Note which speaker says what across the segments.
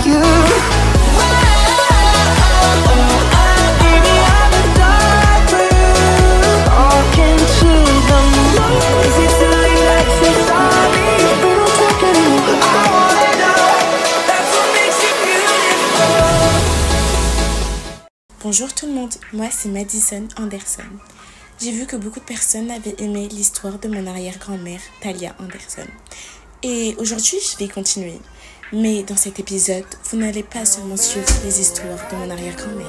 Speaker 1: you.
Speaker 2: Bonjour tout le monde, moi c'est Madison Anderson. J'ai vu que beaucoup de personnes avaient aimé l'histoire de mon arrière-grand-mère, Talia Anderson. Et aujourd'hui, je vais continuer. Mais dans cet épisode, vous n'allez pas seulement suivre les histoires de mon arrière-grand-mère.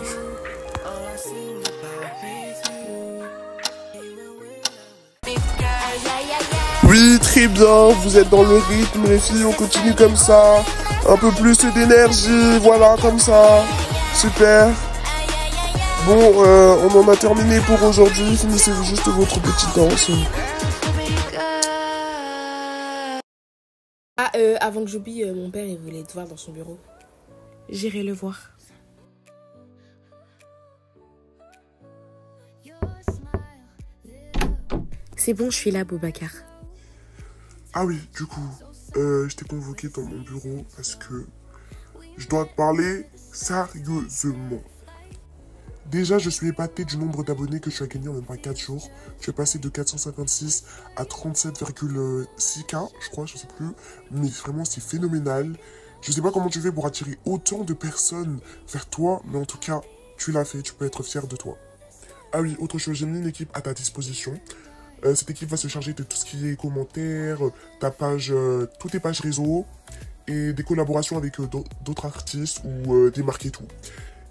Speaker 3: Oui, très bien, vous êtes dans le rythme, les filles, on continue comme ça. Un peu plus d'énergie, voilà, comme ça. Super. Bon, on en a terminé pour aujourd'hui. Finissez juste votre petite danse.
Speaker 2: Avant que j'oublie, mon père, il voulait te voir dans son bureau. J'irai le voir. C'est bon, je suis là, Boubacar.
Speaker 3: Ah oui, du coup, je t'ai convoqué dans mon bureau parce que je dois te parler sérieusement. Déjà, je suis épaté du nombre d'abonnés que tu as gagné en même pas 4 jours. Tu es passé de 456 à 37,6K, je crois, je sais plus. Mais vraiment, c'est phénoménal. Je sais pas comment tu fais pour attirer autant de personnes vers toi, mais en tout cas, tu l'as fait, tu peux être fier de toi. Ah oui, autre chose, j'ai mis une équipe à ta disposition. Cette équipe va se charger de tout ce qui est commentaires, ta page, toutes tes pages réseau et des collaborations avec d'autres artistes ou des marques et tout.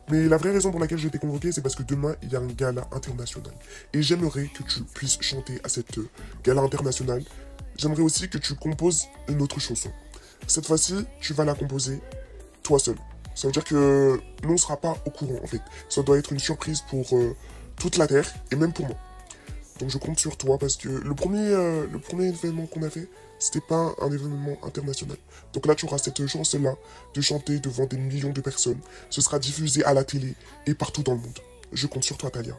Speaker 3: Mais la vraie raison pour laquelle je t'ai convoqué, c'est parce que demain, il y a un gala international. Et j'aimerais que tu puisses chanter à cette gala international. J'aimerais aussi que tu composes une autre chanson. Cette fois-ci, tu vas la composer toi seul. Ça veut dire que nous, on ne sera pas au courant, en fait. Ça doit être une surprise pour toute la Terre, et même pour moi. Donc je compte sur toi, parce que le premier événement qu'on a fait, c'était pas un événement international. Donc là, tu auras cette chance-là de chanter devant des millions de personnes. Ce sera diffusé à la télé et partout dans le monde. Je compte sur toi, Talia.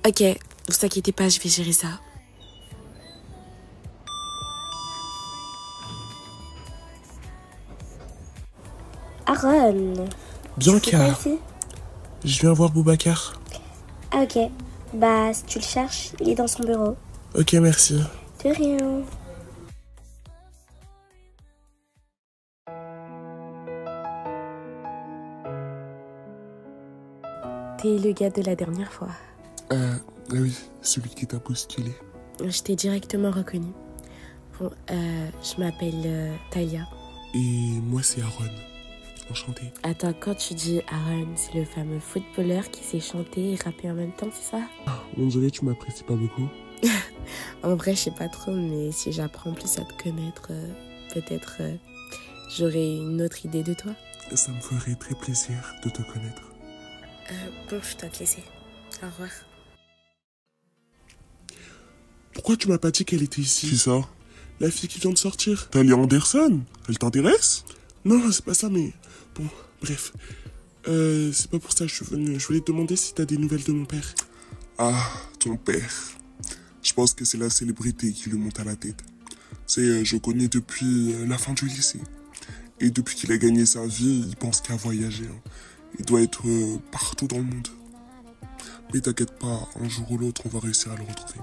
Speaker 2: Ok, ne vous inquiétez pas, je vais gérer ça.
Speaker 4: Aaron.
Speaker 3: Bianca, je viens voir Boubacar.
Speaker 4: Ah ok, bah si tu le cherches, il est dans son bureau.
Speaker 3: Ok, merci.
Speaker 4: De rien.
Speaker 2: T'es le gars de la dernière fois.
Speaker 3: Oui, celui qui t'a postulé.
Speaker 2: Je t'ai directement reconnu. Bon, je m'appelle Talia.
Speaker 3: Et moi, c'est Aaron. Enchanté.
Speaker 2: Attends, quand tu dis Aaron, c'est le fameux footballeur qui sait chanter et rapper en même temps, c'est ça?
Speaker 3: On dirait que tu m'apprécies pas beaucoup.
Speaker 2: En vrai, je sais pas trop, mais si j'apprends plus à te connaître, peut-être j'aurai une autre idée de toi.
Speaker 3: Ça me ferait très plaisir de te connaître.
Speaker 2: Bon, je dois te laisser. Au revoir.
Speaker 3: Pourquoi tu m'as pas dit qu'elle était ici? Qui ça? La fille qui vient de sortir. Talia Anderson? Elle t'intéresse? Non, c'est pas ça, mais... Bon, bref. C'est pas pour ça que je suis venu. Je voulais te demander si t'as des nouvelles de mon père. Ah, ton père. Je pense que c'est la célébrité qui lui monte à la tête. C'est, je connais depuis la fin du lycée. Et depuis qu'il a gagné sa vie, il pense qu'à voyager. Hein. Il doit être partout dans le monde. Mais t'inquiète pas, un jour ou l'autre, on va réussir à le retrouver.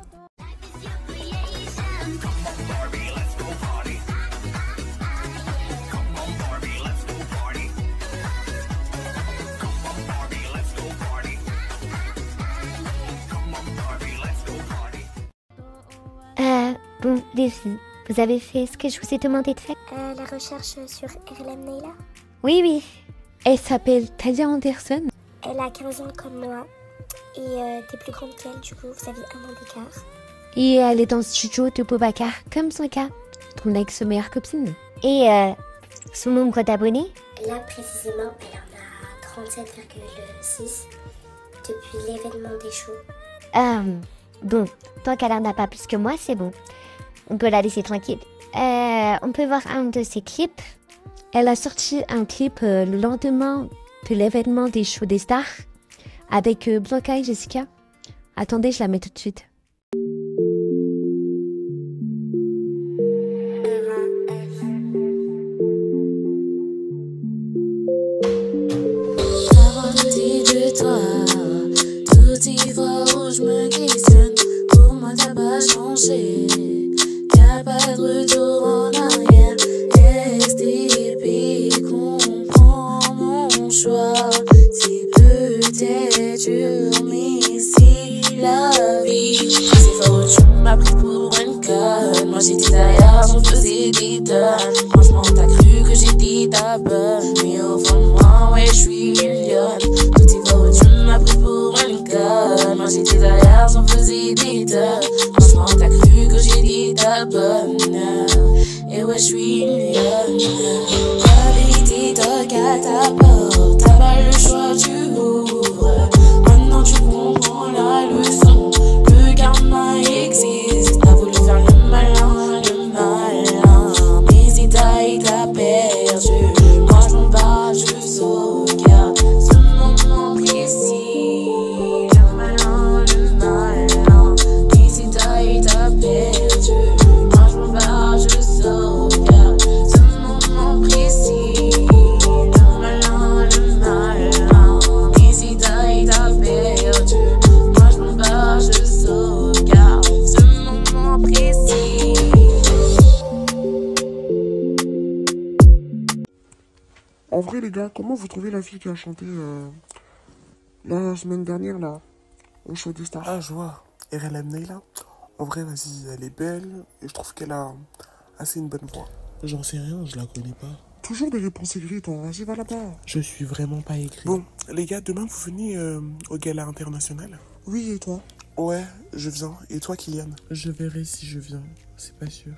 Speaker 4: Bon, les filles, vous avez fait ce que je vous ai demandé de faire?
Speaker 5: La recherche sur RLM Neila.
Speaker 4: Oui. Elle s'appelle Talia Anderson.
Speaker 5: Elle a 15 ans comme moi. Et t'es plus grande qu'elle, du coup, vous avez 1 an d'écart.
Speaker 4: Et elle est dans le studio de Boubacar, comme son cas, ton ex-meilleure copine. Et son nombre d'abonnés?
Speaker 5: Là, précisément, elle en a 37,6 depuis l'événement des shows.
Speaker 4: Bon, tant qu'elle en a pas plus que moi, c'est bon. On peut la laisser tranquille. On peut voir un de ses clips. Elle a sorti un clip le lendemain de l'événement des shows des stars avec Bianca et Jessica. Attendez, je la mets tout de suite.
Speaker 2: de toi. Tout y va où je me questionne. Pour moi t'as pas changé. Y'a pas de retour en arrière. STP comprend mon choix. C'est peut-être dur, mais c'est la vie. C'est faux, tu m'as pris pour une conne. Moi j'étais derrière, j'en faisais des tonnes. Franchement t'as cru que j'étais ta bonne, mais au fond de moi, ouais, je suis une lionne. Tout est faux, tu m'as pris pour une conne. Moi j'étais derrière, j'en faisais des tonnes. Franchement t'as cru que j'étais ta bonne, et ouais, je suis une lionne. La vérité toque à ta porte, t'as pas le choix, tu ouvres. Maintenant tu comprends la leçon, le karma existe. T'as voulu faire le malin, mais si t'as perdu. Moi je m'en bats, je sauvegarde ce moment précis. Le malin, mais si t'as perdu. Moi je m'en bats, je sauvegarde ce moment précis. Le malin, mais si t'as perdu. Moi je m'en bats, je sauvegarde ce moment précis.
Speaker 3: En vrai, les gars, comment vous trouvez la fille qui a chanté la semaine dernière, là, au show des stars?
Speaker 1: Ah, je vois. RLM Neyla. En vrai, vas-y, elle est belle et je trouve qu'elle a assez une bonne voix.
Speaker 6: J'en sais rien, je la connais pas.
Speaker 3: Toujours des réponses écrites, toi. Vas-y, va là-bas.
Speaker 6: Je suis vraiment pas écrit.
Speaker 1: Bon, les gars, demain, vous venez au gala international?
Speaker 3: Oui, et toi?
Speaker 1: Ouais, je viens. Et toi, Kylian?
Speaker 6: Je verrai si je viens, c'est pas sûr.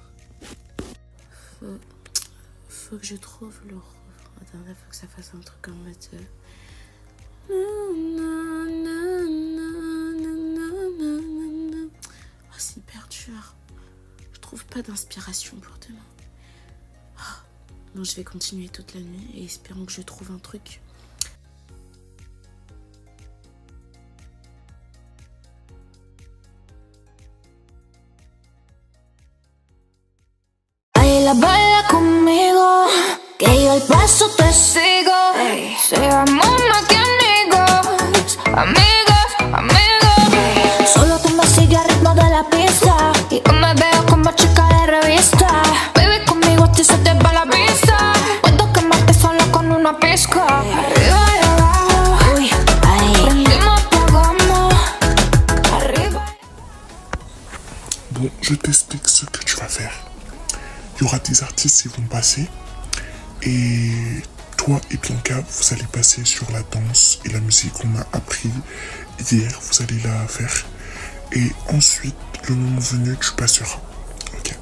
Speaker 2: Faut que je trouve le refrain. Attendez, faut que ça fasse un truc en mode... Oh, c'est hyper dur. Je trouve pas d'inspiration pour demain. Bon, je vais continuer toute la nuit et espérons que je trouve un truc.
Speaker 7: Baila, baila conmigo, que yo el paso te sigo. Seamos más que amigos, amigos, amigos. Solo tú me sigues al ritmo de la pista y yo me veo como chica de revista. Baby, conmigo a ti se te va la vista. Puedo quemarte solo con una pizca. Arriba y abajo, uy, ahí. Prendimos, apagamos. Arriba.
Speaker 3: Bon, je t'explique ce que tu vas faire. Il y aura des artistes qui vont passer. Et toi et Bianca, vous allez passer sur la danse et la musique qu'on a appris hier. Vous allez la faire. Et ensuite, le moment venu, tu passeras. Ok.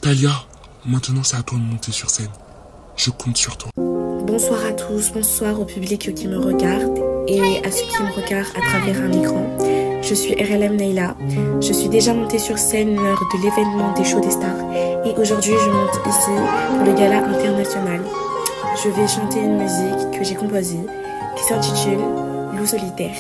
Speaker 3: Talia, maintenant c'est à toi de monter sur scène. Je compte sur toi.
Speaker 2: Bonsoir à tous, bonsoir au public qui me regarde et à ceux qui me regardent à travers un écran. je suis RLM Neila. Je suis déjà montée sur scène lors de l'événement des shows des stars. Et aujourd'hui, je monte ici pour le gala international. Je vais chanter une musique que j'ai composée qui s'intitule Loup solitaire.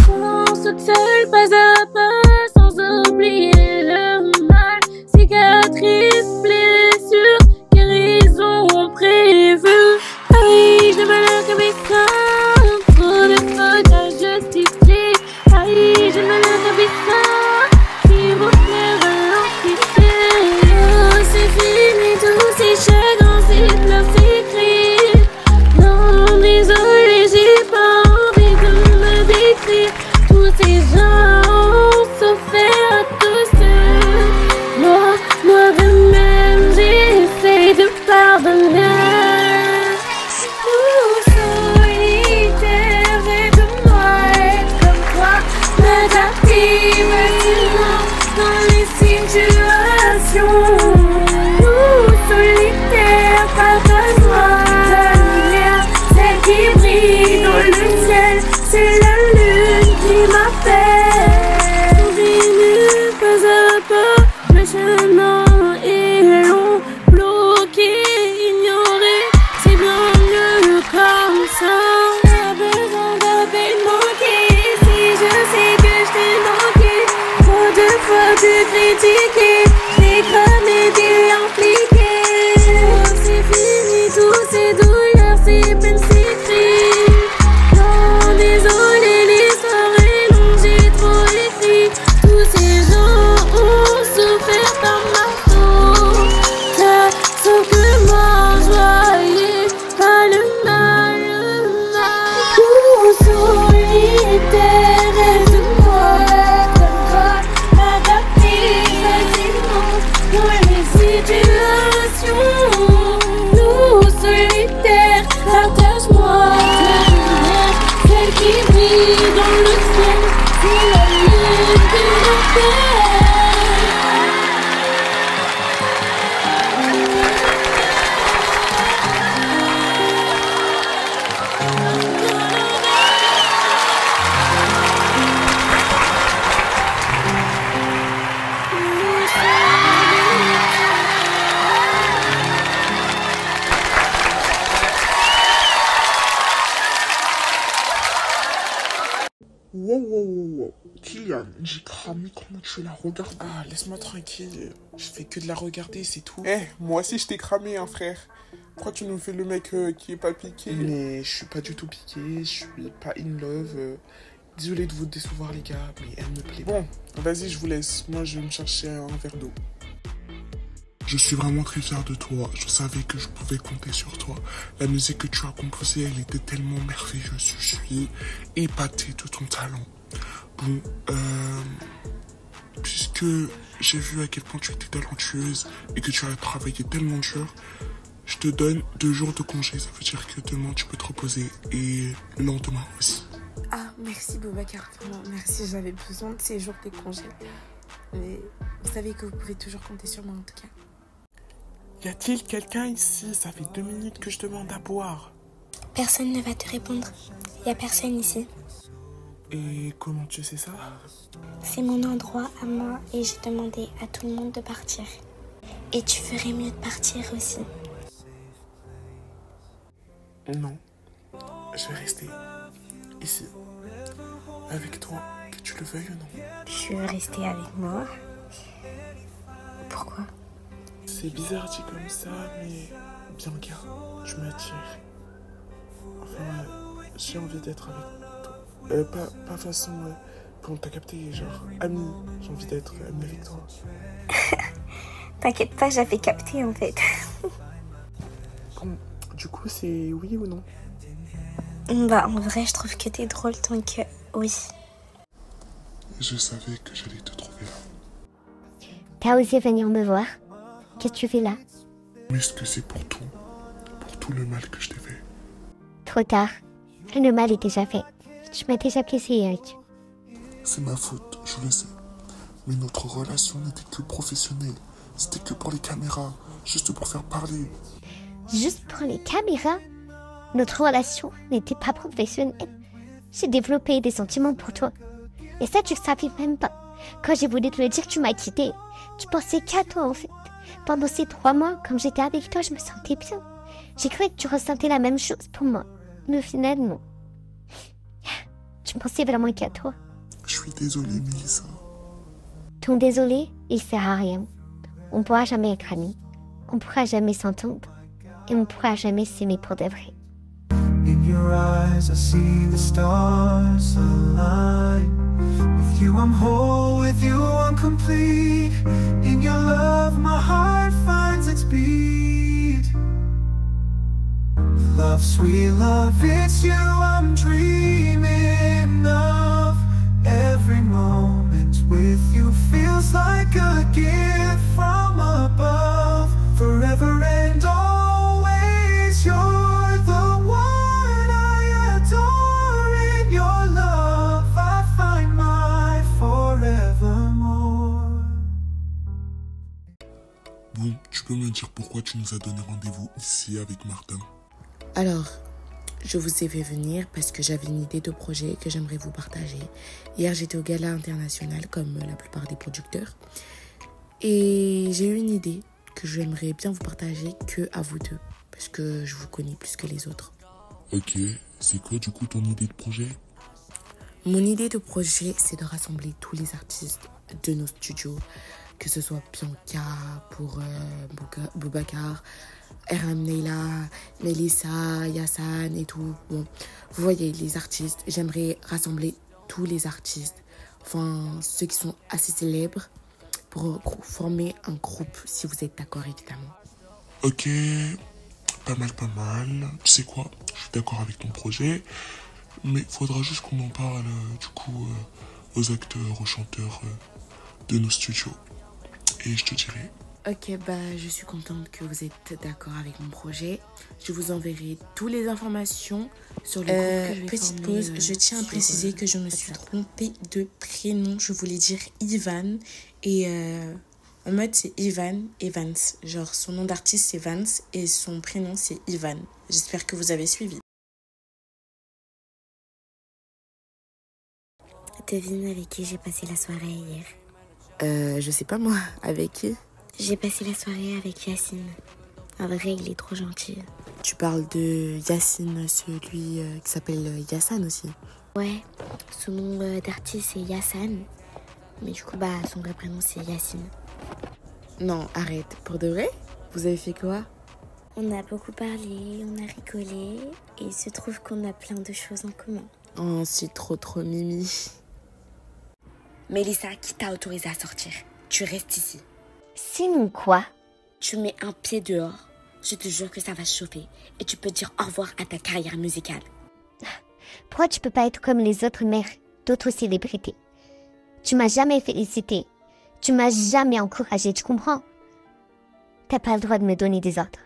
Speaker 8: On saute seul pas à pas sans oublier le mal. Cicatrices, blessures, guérison prévue. Aïe, je me lève comme mes seins. Trop de fautes à justifier. Aïe, je me lève comme mes seins. Qui vous fait ralentir. Oh, c'est fini tous ces chagrins, ces pleurs, ces cris. Non, désolé, j'ai pas envie de me décrire. Tous ces gens ont souffert à tous eux. Moi de même, j'essaie de pardonner. Loup solitaire, aide-moi à être comme toi. M'adapter facilement dans les situations. Loup solitaire, partage-moi ta lumière, celle qui brille dans le ciel. C'est la lune qui m'appelle. Souris pas à pas, le chemin est long. Bloqué, ignoré, c'est bien mieux comme ça. Pas besoin d'appel manqué, si je sais que je t'ai manqué. Trop de fois te critiquer, j'ai cramé, t'es impliqué. Oh, c'est fini, tous ces douleurs, ces peines, ces cris. Non, désolé, l'histoire est longue, j'ai trop écrit. Tous ces gens ont souffert par ma faute. T'as sauf que moi, joyeux, pas le mal, le mal. Loup solitaire, aide-moi comme toi. M'adapter facilement dans les situations. Loup solitaire, partage-moi ta lumière, celle qui brille dans le ciel. C'est la lune qui m'appelle.
Speaker 3: Wow. Kylian, j'ai cramé comment tu la regardes.
Speaker 6: Ah, laisse-moi tranquille. Je fais que de la regarder, c'est tout.
Speaker 3: Moi aussi je t'ai cramé, hein, frère. Pourquoi tu nous fais le mec qui est pas piqué?
Speaker 6: Mais je suis pas du tout piqué, je suis pas in love. Désolé de vous décevoir, les gars, mais elle me plaît.
Speaker 3: Bon, vas-y, je vous laisse. Moi, je vais me chercher un verre d'eau. Je suis vraiment très fier de toi. Je savais que je pouvais compter sur toi. La musique que tu as composée, elle était tellement merveilleuse. Je suis épaté de ton talent. Bon, puisque j'ai vu à quel point tu étais talentueuse et que tu as travaillé tellement dur, je te donne 2 jours de congé. Ça veut dire que demain, tu peux te reposer et le lendemain aussi.
Speaker 2: Ah, merci Boubacar, vraiment, merci, j'avais besoin de ces jours de congé. Mais vous savez que vous pouvez toujours compter sur moi en tout cas.
Speaker 6: Y a-t-il quelqu'un ici? Ça fait 2 minutes que je demande à boire.
Speaker 5: Personne ne va te répondre. Il n'y a personne ici.
Speaker 6: Et comment tu sais ça?
Speaker 5: C'est mon endroit à moi et j'ai demandé à tout le monde de partir. Et tu ferais mieux de partir aussi.
Speaker 6: Non, je vais rester ici, avec toi, que tu le veuilles ou non.
Speaker 5: Tu veux rester avec moi? Pourquoi?
Speaker 6: C'est bizarre dit comme ça, mais Bianca, tu m'attires. Enfin, j'ai envie d'être avec toi. Pas façon, quand t'as capté, genre, ami. J'ai envie d'être ami avec toi.
Speaker 5: T'inquiète pas, j'avais capté en fait.
Speaker 6: Bon, du coup, c'est oui ou non?
Speaker 5: Bah, en vrai, je trouve que t'es drôle, donc oui.
Speaker 3: Je savais que j'allais te trouver là.
Speaker 4: T'as osé venir me voir? Qu'est-ce que tu fais là?
Speaker 3: Mais est-ce que c'est pour tout le mal que je t'ai fait?
Speaker 4: Trop tard. Le mal est déjà fait. Je m'ai déjà blessé, Eric.
Speaker 3: C'est ma faute, je le sais. Mais notre relation n'était que professionnelle. C'était que pour les caméras, juste pour faire parler.
Speaker 4: Juste pour les caméras? Notre relation n'était pas professionnelle. J'ai développé des sentiments pour toi. Et ça, tu ne savais même pas. Quand j'ai voulu te le dire, tu m'as quitté. Tu pensais qu'à toi, en fait. Pendant ces 3 mois, quand j'étais avec toi, je me sentais bien. J'ai cru que tu ressentais la même chose pour moi. Mais finalement, tu pensais vraiment qu'à toi.
Speaker 3: Je suis désolé, Mélissa.
Speaker 4: Ton désolé, il sert à rien. On ne pourra jamais être amis. On ne pourra jamais s'entendre. Et on ne pourra jamais s'aimer pour de vrai.
Speaker 9: In your eyes, I see the stars align. With you, I'm whole. With you, I'm complete. In your love, my heart finds its beat. Love, sweet love, it's you I'm dreaming of. Every moment with you feels like a gift from above. Forever and always, you're the one I adore. In your love, I find my forevermore.
Speaker 3: Bon, tu peux me dire pourquoi tu nous as donné rendez-vous ici avec Martin?
Speaker 2: Alors, je vous ai fait venir parce que j'avais une idée de projet que j'aimerais vous partager. Hier, j'étais au gala international comme la plupart des producteurs. Et j'ai eu une idée que j'aimerais bien vous partager que à vous deux. Parce que je vous connais plus que les autres.
Speaker 3: Ok, c'est quoi du coup ton idée de projet?
Speaker 2: Mon idée de projet, c'est de rassembler tous les artistes de nos studios. Que ce soit Bianca pour Boubacar, Eram Neila, Melissa, Yassan et tout. Bon, vous voyez les artistes. J'aimerais rassembler tous les artistes. Enfin, ceux qui sont assez célèbres pour former un groupe, si vous êtes d'accord évidemment.
Speaker 3: Ok, pas mal. Tu sais quoi? Je suis d'accord avec ton projet. Mais il faudra juste qu'on en parle du coup aux acteurs, aux chanteurs de nos studios. Et je te dirai.
Speaker 2: Ok, je suis contente que vous êtes d'accord avec mon projet. Je vous enverrai toutes les informations sur le groupe que je vais
Speaker 10: Petite
Speaker 2: former,
Speaker 10: pause, je tiens à préciser que je me suis trompée de prénom. Je voulais dire Ivan. Et en mode, c'est Ivan Evans. Genre, son nom d'artiste, c'est Vance. Et son prénom, c'est Ivan. J'espère que vous avez suivi.
Speaker 5: Devine avec qui j'ai passé la soirée hier.
Speaker 2: Je sais pas moi, avec qui?
Speaker 5: J'ai passé la soirée avec Yacine. En vrai, il est trop gentil.
Speaker 2: Tu parles de Yacine, celui qui s'appelle Yassan aussi.
Speaker 5: Ouais, son nom d'artiste c'est Yassan. Mais du coup, son vrai prénom c'est Yacine.
Speaker 2: Non, arrête. Pour de vrai? Vous avez fait quoi?
Speaker 5: On a beaucoup parlé, on a rigolé. Et il se trouve qu'on a plein de choses en commun.
Speaker 2: Oh, c'est trop mimi.
Speaker 10: Mélissa, qui t'a autorisé à sortir? Tu restes ici.
Speaker 4: Sinon quoi?
Speaker 10: Tu mets un pied dehors. Je te jure que ça va chauffer. Et tu peux dire au revoir à ta carrière musicale.
Speaker 4: Pourquoi tu peux pas être comme les autres mères d'autres célébrités? Tu m'as jamais félicité. Tu m'as jamais encouragé, tu comprends? T'as pas le droit de me donner des ordres.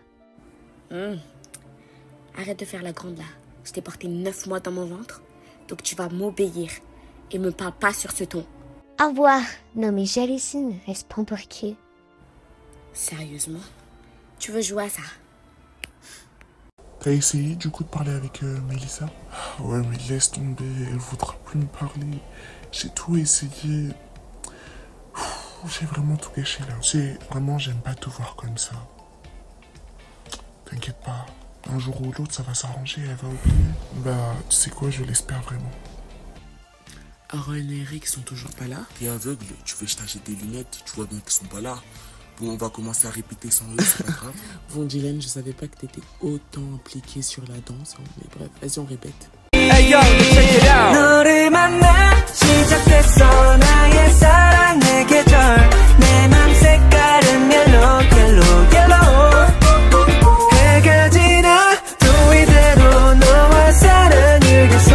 Speaker 10: Arrête de faire la grande là. Je t'ai porté 9 mois dans mon ventre. Donc tu vas m'obéir. Et me parle pas sur ce ton.
Speaker 4: Au revoir. Non mais j'hallucine, elle se prend pour qui?
Speaker 10: Sérieusement? Tu veux jouer à ça?
Speaker 3: T'as essayé du coup de parler avec Mélissa? Ouais, mais laisse tomber, elle voudra plus me parler. J'ai tout essayé. J'ai vraiment tout gâché là. Vraiment, j'aime pas te voir comme ça. T'inquiète pas, un jour ou l'autre ça va s'arranger, elle va oublier. Tu sais quoi, je l'espère vraiment.
Speaker 6: Aaron et Eric sont toujours pas là?
Speaker 1: T'es aveugle, tu veux que je t'achète des lunettes, tu vois bien qu'ils sont pas là. Bon, on va commencer à répéter sans eux, c'est pas grave.
Speaker 6: Bon, Dylan, je savais pas que t'étais autant impliqué sur la danse, hein. Mais bref, vas-y, on répète.
Speaker 9: Hey yo, check it out. 너를 만나 시작됐어 나의 사랑 내 계절 내 맘 색깔은 yellow yellow yellow 해가 지나 또 이대로 너와 사는 일 계속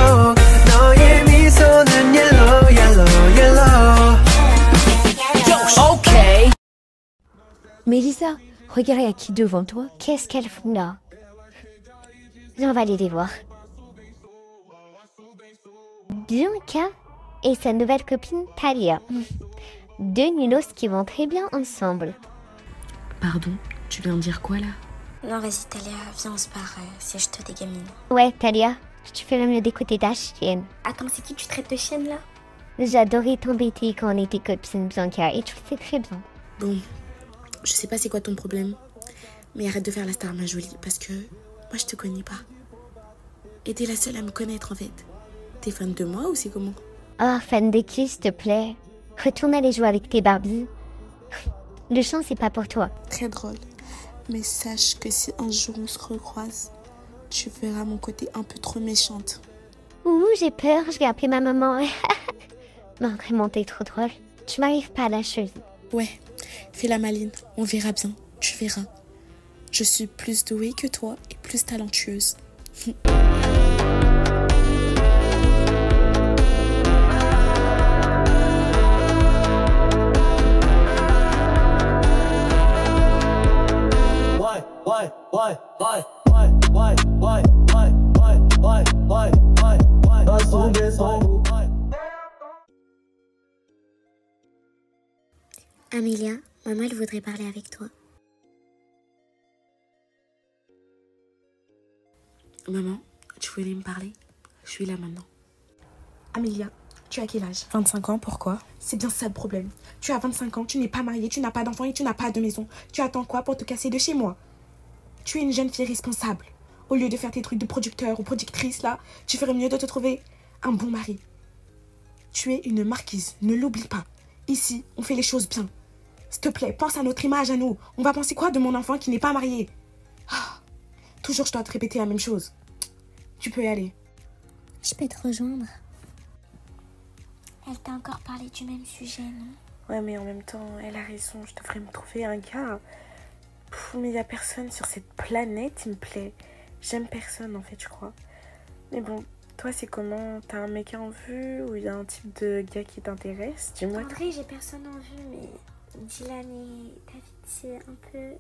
Speaker 9: 너의 미소는 yellow yellow yellow. Okay.
Speaker 4: Mélissa, regarde à qui devant toi. Qu'est-ce qu'elles font là? On va aller les voir. Bianca et sa nouvelle copine Talia. Deux nulos qui vont très bien ensemble.
Speaker 2: Pardon, tu viens de dire quoi là?
Speaker 5: Non, vas-y, Talia, viens, on se barre. C'est juste des gamines.
Speaker 4: Ouais, Talia, tu fais le mieux d'écouter ta chienne.
Speaker 5: Attends, c'est qui tu traites de chienne là?
Speaker 4: J'adorais t'embêter quand on était copines, Bianca, et tu le sais très bien.
Speaker 2: Bon, je sais pas c'est quoi ton problème, mais arrête de faire la star, ma jolie, parce que moi, je te connais pas. Et t'es la seule à me connaître, en fait. T'es fan de moi ou c'est comment?
Speaker 4: Oh, fan de qui, s'il te plaît? Retourne aller jouer avec tes Barbies. Le chant, c'est pas pour toi.
Speaker 2: Très drôle. Mais sache que si un jour on se recroise, tu verras mon côté un peu trop méchante.
Speaker 4: Ouh, j'ai peur, je vais appeler ma maman. Non, vraiment, t'es trop drôle. Tu m'arrives pas à la chose.
Speaker 2: Ouais, fais la maline, on verra bien, tu verras. Je suis plus douée que toi et plus talentueuse.
Speaker 5: Amélia, maman, elle voudrait parler avec toi.
Speaker 2: Maman, tu voulais me parler? Je suis là maintenant. Amélia, tu as quel âge?
Speaker 10: 25 ans, pourquoi?
Speaker 2: C'est bien ça le problème. Tu as 25 ans, tu n'es pas mariée, tu n'as pas d'enfant et tu n'as pas de maison. Tu attends quoi pour te casser de chez moi? Tu es une jeune fille responsable. Au lieu de faire tes trucs de producteur ou productrice, là, tu ferais mieux de te trouver un bon mari. Tu es une marquise, ne l'oublie pas. Ici, on fait les choses bien. S'il te plaît, pense à notre image à nous. On va penser quoi de mon enfant qui n'est pas marié? Toujours, je dois te répéter la même chose. Tu peux y aller.
Speaker 5: Je peux te rejoindre. Elle t'a encore parlé du même sujet, non?
Speaker 10: Ouais, mais en même temps, elle a raison. Je devrais me trouver un gars. Mais il n'y a personne sur cette planète qui me plaît. J'aime personne, en fait, je crois. Mais bon, toi, c'est comment? T'as un mec en vue ou il y a un type de gars qui t'intéresse? Dis-moi.
Speaker 5: En vrai, j'ai personne en vue, mais Dylan et David, c'est un peu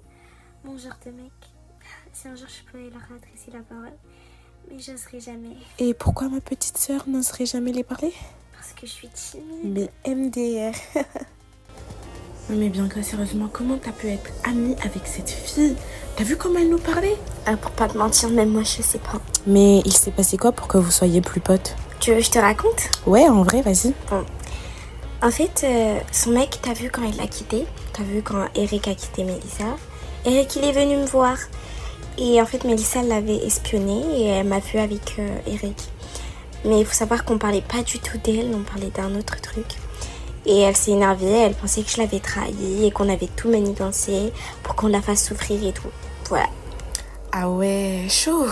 Speaker 5: mon genre de mec. Si un jour je pourrais leur adresser la parole, mais j'oserais jamais.
Speaker 2: Et pourquoi ma petite sœur n'oserait jamais les parler?
Speaker 5: Parce que je suis timide.
Speaker 2: Mais MDR. Mais Bianca, sérieusement, comment t'as pu être amie avec cette fille? T'as vu comment elle nous parlait?
Speaker 5: Pour pas te mentir, même moi je sais pas.
Speaker 10: Mais il s'est passé quoi pour que vous soyez plus potes?
Speaker 5: Tu veux que je te raconte?
Speaker 10: Ouais, en vrai, vas-y.
Speaker 5: Bon. En fait, son mec, t'as vu quand il l'a quitté? T'as vu quand Eric a quitté Mélissa? Eric, il est venu me voir. Et en fait, Mélissa l'avait espionné et elle m'a vu avec Eric. Mais il faut savoir qu'on parlait pas du tout d'elle, on parlait d'un autre truc. Et elle s'est énervée, elle pensait que je l'avais trahie et qu'on avait tout manigancé pour qu'on la fasse souffrir et tout. Voilà.
Speaker 2: Ah ouais, chaud.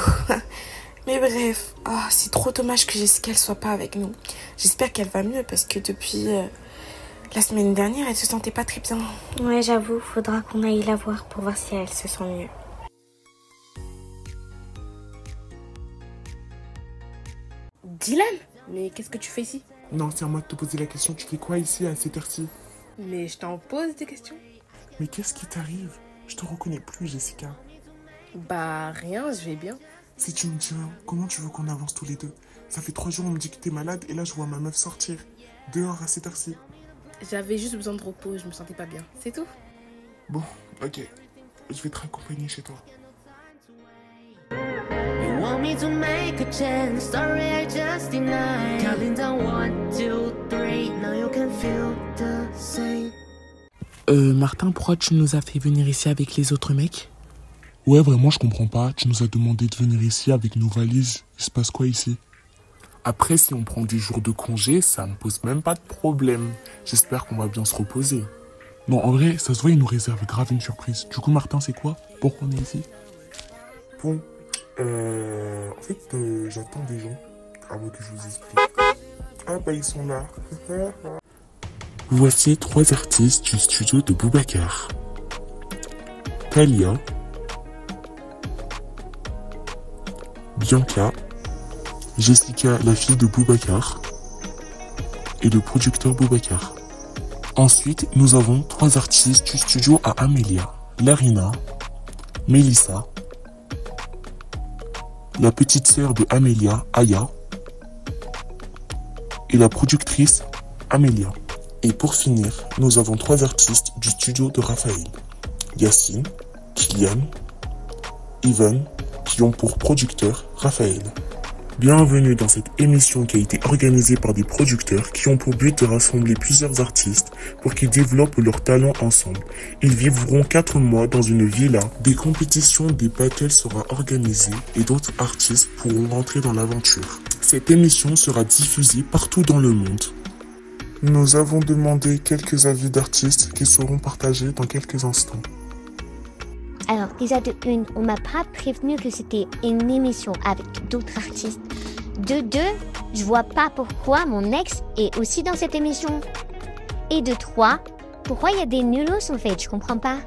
Speaker 2: Mais bref, c'est trop dommage que Jessica ne soit pas avec nous. J'espère qu'elle va mieux parce que depuis la semaine dernière, elle se sentait pas très bien.
Speaker 5: Ouais, j'avoue, faudra qu'on aille la voir pour voir si elle se sent mieux.
Speaker 10: Dylan? Mais qu'est-ce que tu fais ici?
Speaker 3: Non, c'est à moi de te poser la question. Tu fais quoi ici à cette heure-ci?
Speaker 10: Mais je t'en pose des questions.
Speaker 3: Mais qu'est-ce qui t'arrive? Je te reconnais plus, Jessica.
Speaker 10: Bah rien, je vais bien.
Speaker 3: Si tu me dis rien, comment tu veux qu'on avance tous les deux? Ça fait 3 jours, on me dit que t'es malade et là, je vois ma meuf sortir. Dehors à cette heure-ci.
Speaker 10: J'avais juste besoin de repos, je me sentais pas bien. C'est tout.
Speaker 3: Bon, ok. Je vais te raccompagner chez toi.
Speaker 8: You want me to make a chance, sorry I just denied. Counting down 1, 2, 3, now you can feel the same.
Speaker 6: Martin, pourquoi tu nous as fait venir ici avec les autres mecs?
Speaker 3: Ouais, vraiment, je comprends pas. Tu nous as demandé de venir ici avec nos valises. Il se passe quoi ici?
Speaker 6: Après, si on prend des jours de congé, ça me pose même pas de problème. J'espère qu'on va bien se reposer.
Speaker 3: Non, en vrai, ça se voit, il nous réserve grave une surprise. Du coup, Martin, c'est quoi? Pourquoi on est ici? Bon, en fait, j'attends des gens avant que je vous explique. Ah bah, ils sont là.
Speaker 6: Voici 3 artistes du studio de Boubacar. Talia, Bianca, Jessica, la fille de Boubacar, et le producteur Boubacar. Ensuite, nous avons 3 artistes du studio à Amélia, Larina, Mélissa, la petite sœur de Amélia, Aya, et la productrice Amélia. Et pour finir, nous avons 3 artistes du studio de Raphaël, Yacine, Kylian, Ivan, qui ont pour producteur Raphaël.
Speaker 3: Bienvenue dans cette émission qui a été organisée par des producteurs qui ont pour but de rassembler plusieurs artistes pour qu'ils développent leurs talents ensemble. Ils vivront 4 mois dans une villa. Des compétitions, des battles sera organisées et d'autres artistes pourront rentrer dans l'aventure. Cette émission sera diffusée partout dans le monde. Nous avons demandé quelques avis d'artistes qui seront partagés dans quelques instants.
Speaker 4: Alors, déjà de une, on m'a pas prévenu que c'était une émission avec d'autres artistes. De deux, je vois pas pourquoi mon ex est aussi dans cette émission. Et de trois, pourquoi il y a des nulos en fait, je comprends pas.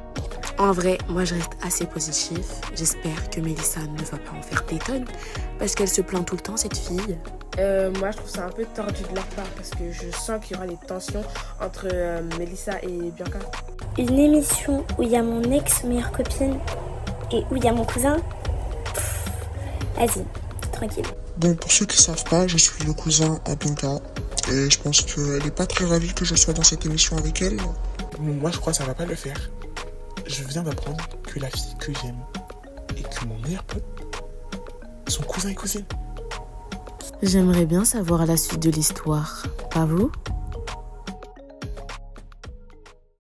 Speaker 10: En vrai, moi je reste assez positif. J'espère que Mélissa ne va pas en faire des tonnes parce qu'elle se plaint tout le temps, cette fille.
Speaker 11: Moi je trouve ça un peu tordu de leur part parce que je sens qu'il y aura des tensions entre Mélissa et Bianca.
Speaker 5: Une émission où il y a mon ex-meilleure copine et où il y a mon cousin. Vas-y, tranquille.
Speaker 1: Bon, pour ceux qui savent pas, je suis le cousin à Bianca. Et je pense qu'elle est pas très ravie que je sois dans cette émission avec elle.
Speaker 6: Moi, je crois que ça va pas le faire. Je viens d'apprendre que la fille que j'aime et que mon meilleur pote sont cousins et cousines.
Speaker 10: J'aimerais bien savoir la suite de l'histoire, pas vous ?